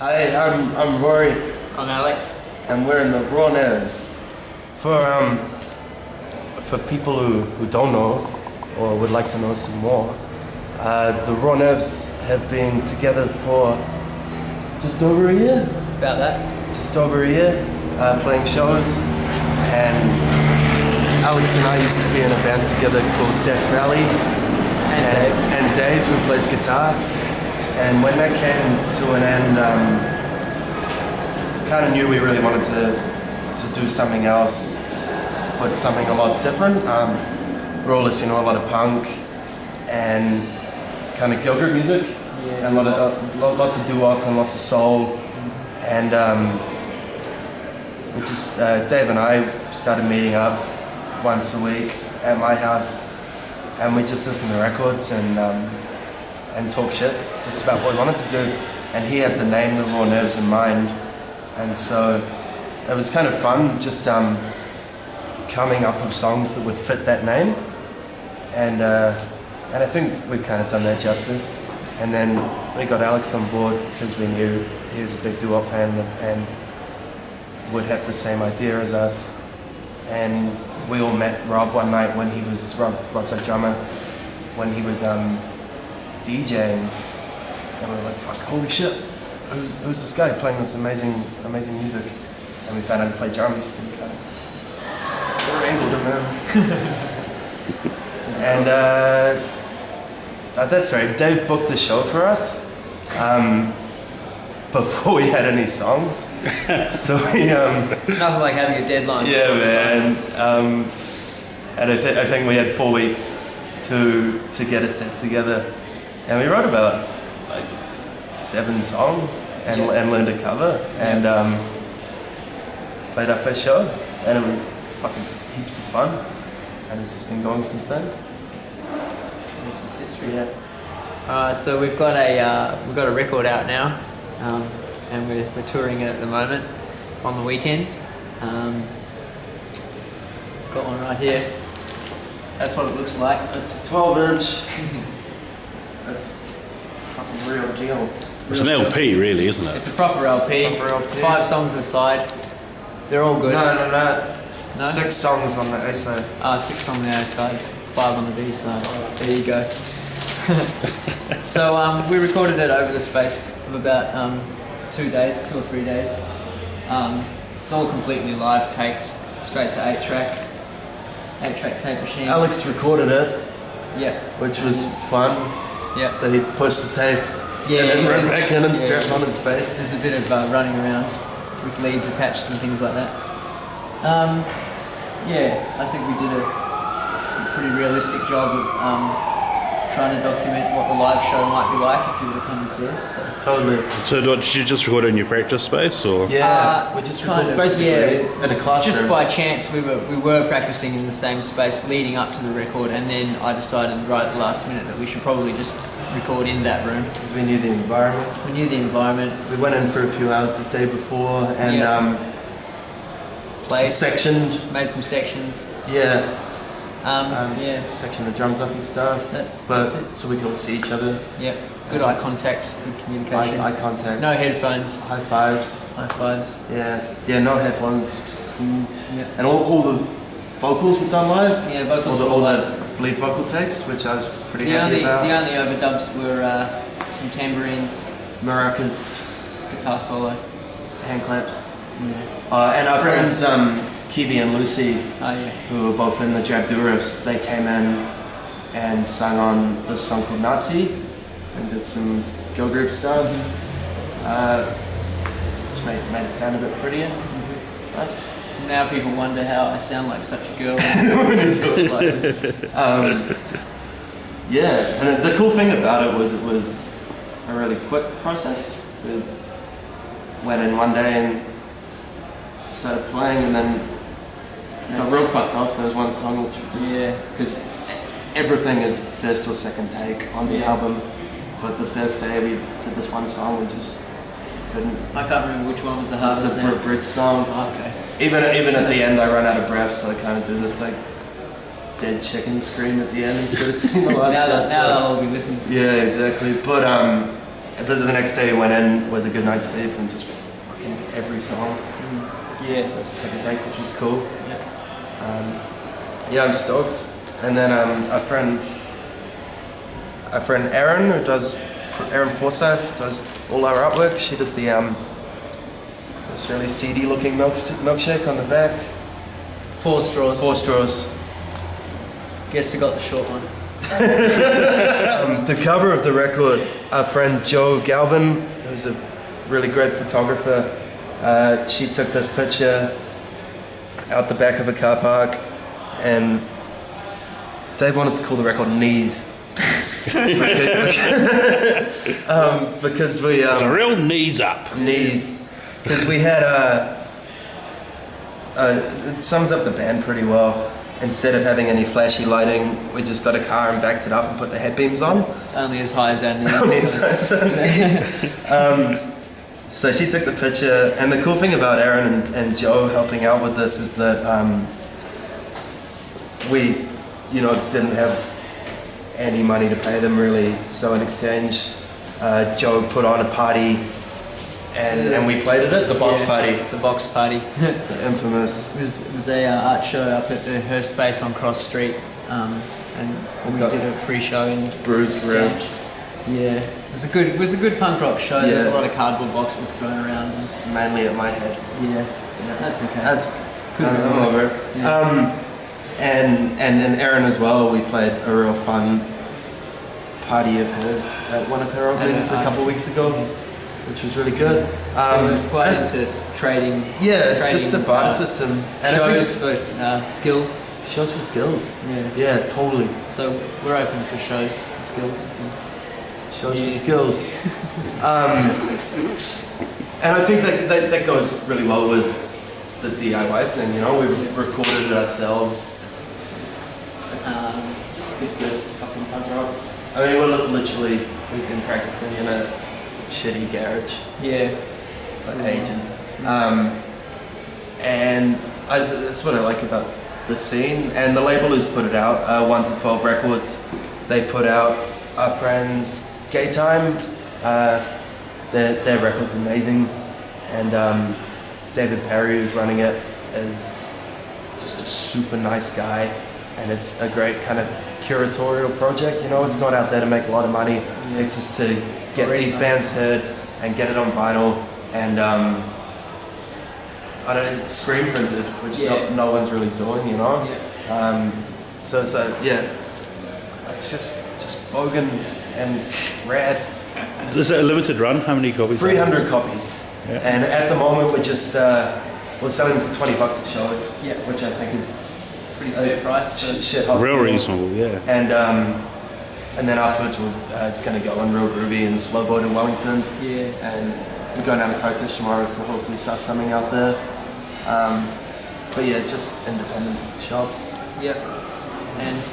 Hi, I'm Rory, I'm Alex. and we're in the Raw Nerves. For people who don't know or would like to know some more, the Raw Nerves have been together for just over a year. About that. Just over a year, playing shows, and Alex and I used to be in a band together called Death Rally, and Dave, who plays guitar. And when that came to an end, kind of knew we really wanted to do something else, but something a lot different. We're all listening to a lot of punk and kind of Gilgert music, and lots of doo-wop and lots of soul. And we just Dave and I started meeting up once a week at my house, and we just listened to records and talk shit just about what we wanted to do. And he had the name The Raw Nerves in mind, and so it was kind of fun just coming up with songs that would fit that name, and I think we've kind of done that justice. And then we got Alex on board because we knew he was a big doo-wop fan and would have the same idea as us. And we all met Rob one night when Rob's our drummer, when he was DJing, and we were like, fuck, holy shit, who's this guy playing this amazing music? And we found out he played drums, and kind of wrangled him, man. And that's right, Dave booked a show for us before we had any songs. So we Nothing like having a deadline. yeah, man. And I think we had 4 weeks to get a set together, and we wrote about like 7 songs and learned a cover, and played our first show, and it was fucking heaps of fun, and it's just been going since then. This is history. Yeah. So we've got a record out now, and we're touring it at the moment on the weekends. Got one right here. That's what it looks like. It's a 12-inch. That's fucking real deal. It's an LP, really, isn't it? It's a proper LP. 5 songs aside. They're all good. No. No? 6 songs on the A side. 6 on the A side, 5 on the B side. There you go. So we recorded it over the space of about 2 or 3 days. It's all completely live takes, straight to 8-track tape machine. Alex recorded it, Yeah. which was fun. Yeah. So he pushed the tape Yeah, and then yeah, ran yeah. back in and Yeah. strapped on his bass. There's a bit of running around with leads attached and things like that. I think we did a pretty realistic job of trying to document what the live show might be like if you were to come and see us. So. Totally. So did you just record in your practice space, or? Yeah, we just kind recorded of, basically in a classroom. Just by chance, we were practicing in the same space leading up to the record, and then I decided right at the last minute that we should probably just record in that room. Because we knew the environment. We knew the environment. We went in for a few hours the day before and Played. sectioned. Made some sections. Section the drums up and stuff. That's it. So we could all see each other. Yeah. Good eye contact. Good communication. Eye contact. No headphones. High fives. High fives. Yeah, no headphones. Just cool. Yeah. And all the vocals were done live. Yeah, vocals all were the lead vocal takes, which I was pretty happy about. The only overdubs were some tambourines, Maracas, guitar solo. hand claps. Yeah. And our friends Kiwi and Lucy, Oh yeah. who were both in the Dragduras, they came in and sang on this song called Nazi and did some girl group stuff, which made it sound a bit prettier. It's nice. Now people wonder how I sound like such a girl. When you do it like and the cool thing about it was a really quick process. We went in one day and started playing, and then got real fucked off. There was one song which was just because everything is first or second take on the album, but the first day we did this one song and just couldn't. I can't remember which one was the It's hardest. the bridge song. Oh, okay. Even at the end, I run out of breath, so I kind of do this like dead chicken scream at the end instead of singing the last. Now they'll all be listening. Yeah, exactly. But the next day went in with a good night's sleep and just fucking every song. Yeah. That's the second take, which was cool. Yeah. Yeah, I'm stoked. And then our friend Erin, Erin Forsyth, does all our artwork. She did the this really seedy looking milkshake on the back. 4 straws. 4 straws. Guess who got the short one? The cover of the record, our friend Jo Galvin, who's a really great photographer, she took this picture out the back of a car park, and Dave wanted to call the record Knees. Because we... It's a real knees up. Knees. Because we had it sums up the band pretty well. Instead of having any flashy lighting, we just got a car and backed it up and put the headbeams on. Only as high as our knees. Only as high as our knees. So she took the picture, and the cool thing about Erin and Joe helping out with this is that we, didn't have any money to pay them really. So in exchange, Joe put on a party. And we played at it, the box party. The box party. The infamous. It was a art show up at her space on Cross Street, and we did a free show in Bruised Ribs. Yeah, it was a good punk rock show. There was a lot of cardboard boxes thrown around. Mainly at my head. Yeah, that's okay. That's good. I'm over it. Yeah. And Erin as well. We played a real fun party of hers at one of her openings a couple of weeks ago. Which was really good. So we're quite into trading. Yeah, trading, just a barter system. And shows for skills. Shows for skills. Yeah. Yeah, totally. So we're open for shows for skills. Shows for skills. And I think that goes really well with the DIY thing. We've recorded it ourselves. It's just a good fucking punk rock. I mean, we've been practicing in a shitty garage for ages, and that's what I like about the scene. And the label has put it out, 1 to 12 Records. They put out our friends Gay Time. Their record's amazing, and David Perry, who's running it, is just a super nice guy, and it's a great kind of curatorial project. It's not out there to make a lot of money. It's just to get these bands heard and get it on vinyl, and it's screen printed, which no one's really doing, So it's just bogan and rad. Is it a limited run? How many copies? 300 copies, and at the moment we're just we're selling for $20 at shows, which I think is pretty fair price. Shit hot. Real reasonable, yeah. And then afterwards, it's going to go on Real Groovy and Slowboat in Wellington. Yeah. And we're going down to Christchurch tomorrow, so hopefully start something out there. But yeah, just independent shops. Yep. And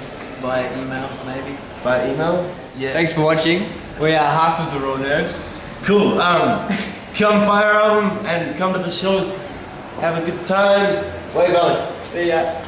via email, maybe. Via email? Yeah. Thanks for watching. We are half of the Raw Nerves. Cool. Come buy our album and come to the shows. Have a good time. Wave, Alex. See ya.